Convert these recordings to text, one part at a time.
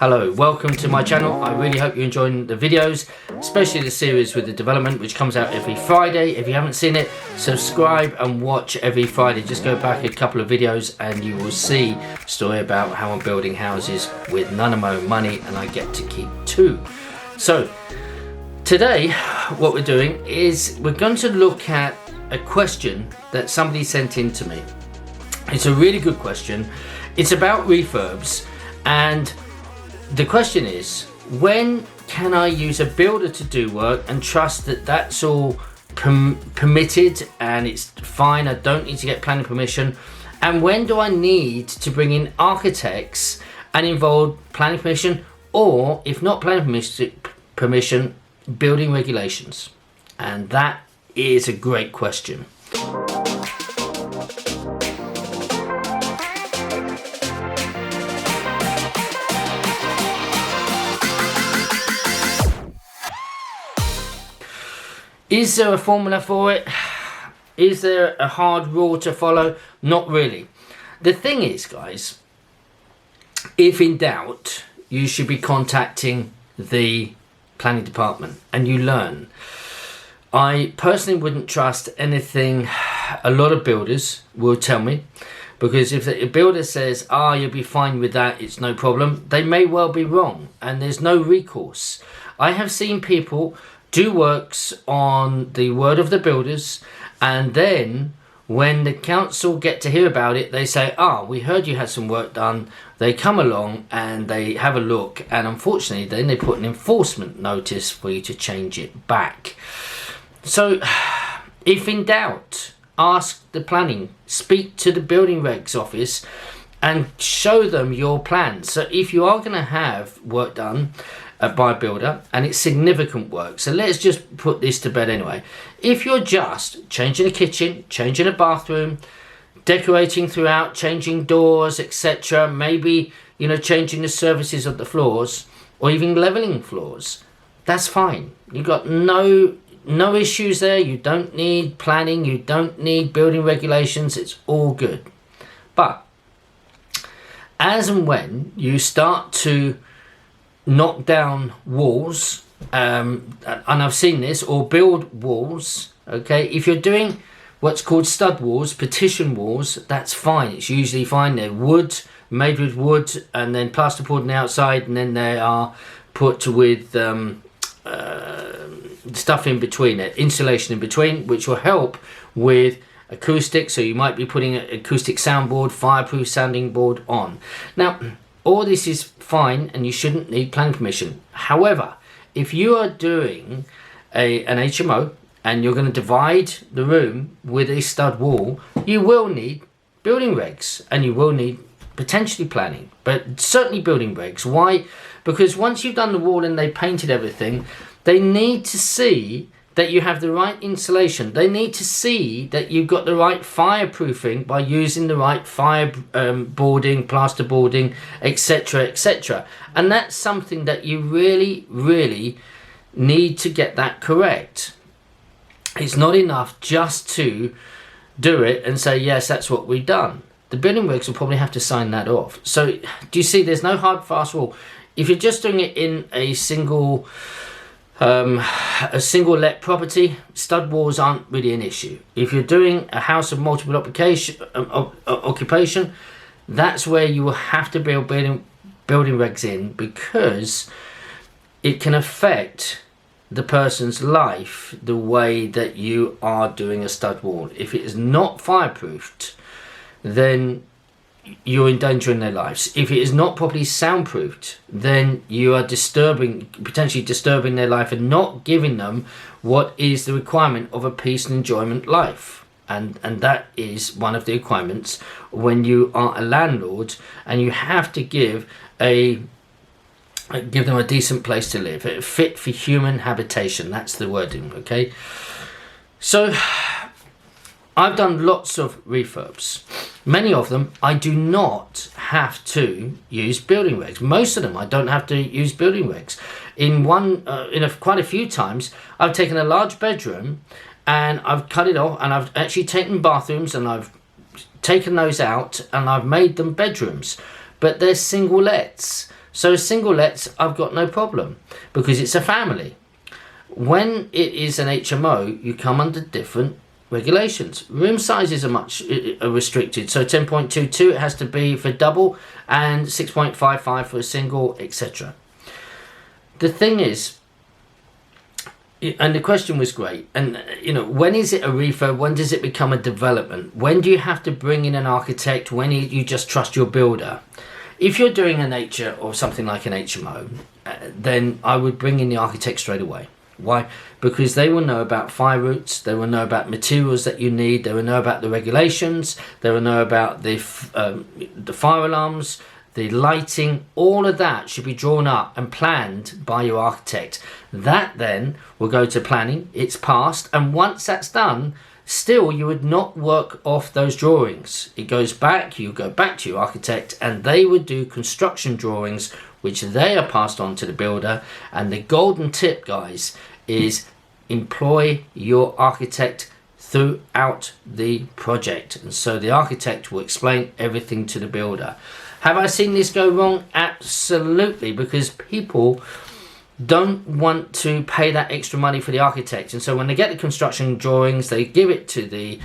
Hello, welcome to my channel. I really hope you're enjoying the videos, especially the series with the development, which comes out every Friday. If you haven't seen it, subscribe and watch every Friday. Just go back a couple of videos and you will see a story about how I'm building houses with none of my own money, and I get to keep two. So today what we're doing is we're going to look at a question that somebody sent in to me. It's a really good question. It's about refurbs, and the question is, when can I use a builder to do work and trust that that's all permitted and it's fine, I don't need to get planning permission? And when do I need to bring in architects and involve planning permission, or if not planning permission, building regulations? And that is a great question. Is there a formula for it? Is there a hard rule to follow? Not really. The thing is, guys, if in doubt, you should be contacting the planning department and you learn. I personally wouldn't trust anything a lot of builders will tell me, because if a builder says, you'll be fine with that, it's no problem, they may well be wrong and there's no recourse. I have seen people do works on the word of the builders, and then when the council get to hear about it, they say, we heard you had some work done. They come along and they have a look, and unfortunately then they put an enforcement notice for you to change it back. So if in doubt, ask the planning, speak to the building regs office and show them your plans. So if you are going to have work done by a builder and it's significant work, so let's just put this to bed anyway. If you're just changing a kitchen, changing a bathroom, decorating throughout, changing doors, etc., maybe changing the surfaces of the floors or even leveling floors, that's fine. You've got no issues there. You don't need planning, you don't need building regulations, it's all good. But as and when you start to knock down walls, and I've seen this, or build walls, okay, if you're doing what's called stud walls, partition walls, that's fine. It's usually fine. They're wood, made with wood, and then plasterboard on the outside, and then they are put with stuff in between it, insulation in between, which will help with acoustics. So you might be putting an acoustic soundboard, fireproof sounding board on. Now, all this is fine and you shouldn't need planning permission. However, if you are doing an HMO and you're going to divide the room with a stud wall, you will need building regs and you will need potentially planning, but certainly building regs. Why? Because once you've done the wall and they painted everything, they need to see that you have the right insulation. They need to see that you've got the right fireproofing by using the right boarding, plasterboarding, etc., etc. And that's something that you really, really need to get that correct. It's not enough just to do it and say, yes, that's what we've done. The building regs will probably have to sign that off. So do you see, there's no hard, fast rule. If you're just doing it in a single let property, stud walls aren't really an issue. If you're doing a house of multiple occupation, that's where you will have to build building regs in, because it can affect the person's life the way that you are doing a stud wall. If it is not fireproofed, then you're endangering their lives. If it is not properly soundproofed, then you are potentially disturbing their life and not giving them what is the requirement of a peace and enjoyment life. And that is one of the requirements when you are a landlord, and you have to give them a decent place to live, fit for human habitation. That's the wording, okay? So I've done lots of refurbs. Many of them I do not have to use building regs. Most of them I don't have to use building regs. Quite a few times I've taken a large bedroom and I've cut it off, and I've actually taken bathrooms and I've taken those out and I've made them bedrooms, but they're single lets. So single lets, I've got no problem because it's a family. When it is an HMO, you come under different regulations. Room sizes are restricted. So 10.22 it has to be for double, and 6.55 for a single, etc. The thing is, and the question was great, and when is it a refurb? When does it become a development? When do you have to bring in an architect? When you just trust your builder? If you're doing a nature or something like an HMO, then I would bring in the architect straight away. Why? Because they will know about fire routes, they will know about materials that you need, they will know about the regulations, they will know about the fire alarms, the lighting. All of that should be drawn up and planned by your architect. That then will go to planning, it's passed, and once that's done, still you would not work off those drawings. It goes back, you go back to your architect, and they would do construction drawings which they are passed on to the builder. And the golden tip, guys, is employ your architect throughout the project, and so the architect will explain everything to the builder. Have I seen this go wrong? Absolutely, because people don't want to pay that extra money for the architect, and so when they get the construction drawings, they give it to the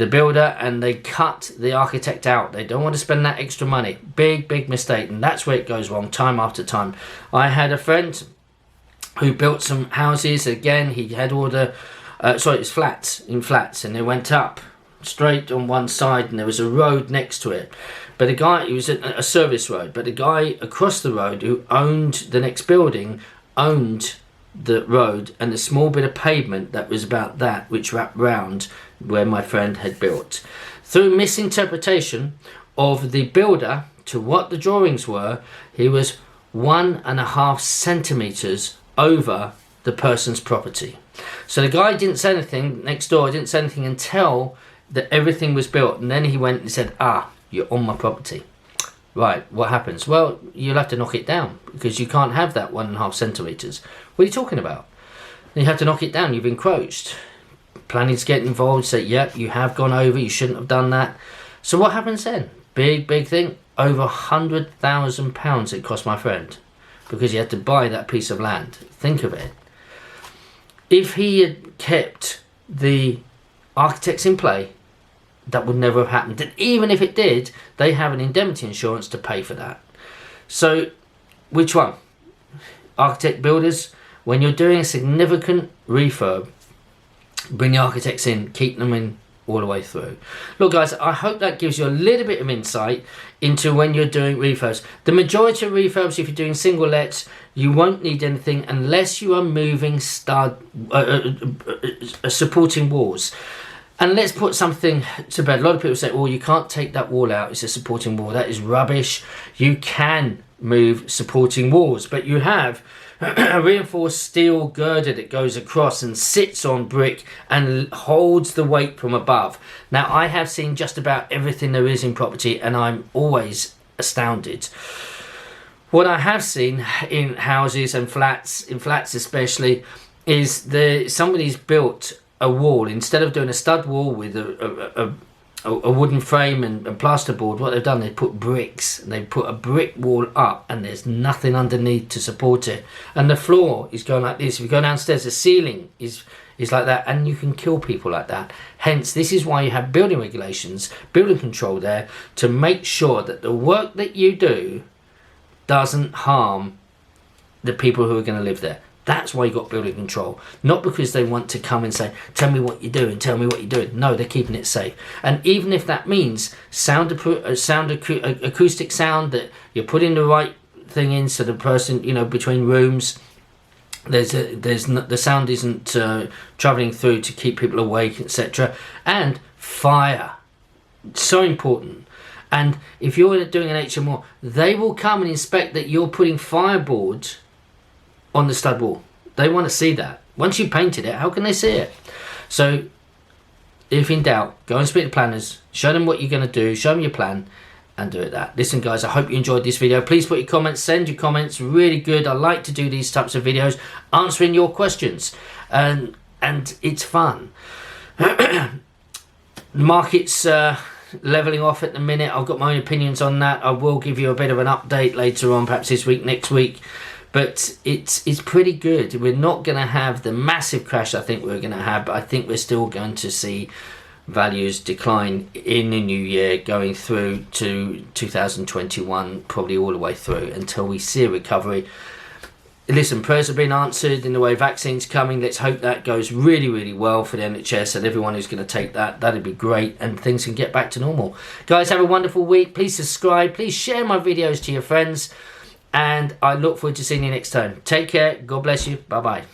builder and they cut the architect out. They don't want to spend that extra money. Big mistake, and that's where it goes wrong time after time. I had a friend who built some houses. Again, he had all the it was flats, and they went up straight on one side and there was a road next to it, but the guy, it was a service road, but the guy across the road who owned the next building owned the road and the small bit of pavement that was about that, which wrapped round where my friend had built. Through misinterpretation of the builder to what the drawings were, he was 1.5 centimeters over the person's property. So the guy didn't say anything next door, didn't say anything until that everything was built, and then he went and said, you're on my property. Right, what happens? Well, you'll have to knock it down because you can't have that 1.5 centimeters. What are you talking about? You have to knock it down, you've encroached. Planning's getting involved, say, yep, you have gone over, you shouldn't have done that. So what happens then? Big thing, over £100,000 it cost my friend because he had to buy that piece of land. Think of it. If he had kept the architects in play, that would never have happened. And even if it did, they have an indemnity insurance to pay for that. So which one? Architect, builders, when you're doing a significant refurb, bring the architects in, keep them in all the way through. Look guys, I hope that gives you a little bit of insight into when you're doing refurbs. The majority of refurbs, if you're doing single lets, you won't need anything unless you are moving supporting walls. And let's put something to bed. A lot of people say, you can't take that wall out, it's a supporting wall. That is rubbish. You can move supporting walls, but you have a reinforced steel girder that goes across and sits on brick and holds the weight from above. Now, I have seen just about everything there is in property, and I'm always astounded. What I have seen in houses and flats, especially, is somebody's built a wall. Instead of doing a stud wall with a wooden frame and plasterboard, what they've done, they put bricks. They put a brick wall up and there's nothing underneath to support it. And the floor is going like this. If you go downstairs, the ceiling is like that, and you can kill people like that. Hence, this is why you have building regulations, building control there, to make sure that the work that you do doesn't harm the people who are going to live there. That's why you got building control, not because they want to come and say, tell me what you're doing, tell me what you're doing. No, they're keeping it safe. And even if that means acoustic sound, that you're putting the right thing in so the person, between rooms, the sound isn't traveling through to keep people awake, etc. And fire, so important. And if you're doing an HMO, they will come and inspect that you're putting fireboard on the stud wall. They want to see that. Once you painted it, how can they see it? So if in doubt, go and speak to planners, show them what you're going to do, show them your plan, and do it that. Listen guys, I hope you enjoyed this video. Please put your comments, send your comments, really good. I like to do these types of videos, answering your questions, and it's fun. Markets levelling off at the minute. I've got my own opinions on that. I will give you a bit of an update later on, perhaps this week, next week. But it's pretty good. We're not going to have the massive crash I think we're going to have, but I think we're still going to see values decline in the new year, going through to 2021, probably all the way through until we see a recovery. Listen, prayers have been answered in the way vaccines coming. Let's hope that goes really, really well for the NHS and everyone who's going to take that. That'd be great, and things can get back to normal. Guys, have a wonderful week. Please subscribe. Please share my videos to your friends. And I look forward to seeing you next time. Take care. God bless you. Bye-bye.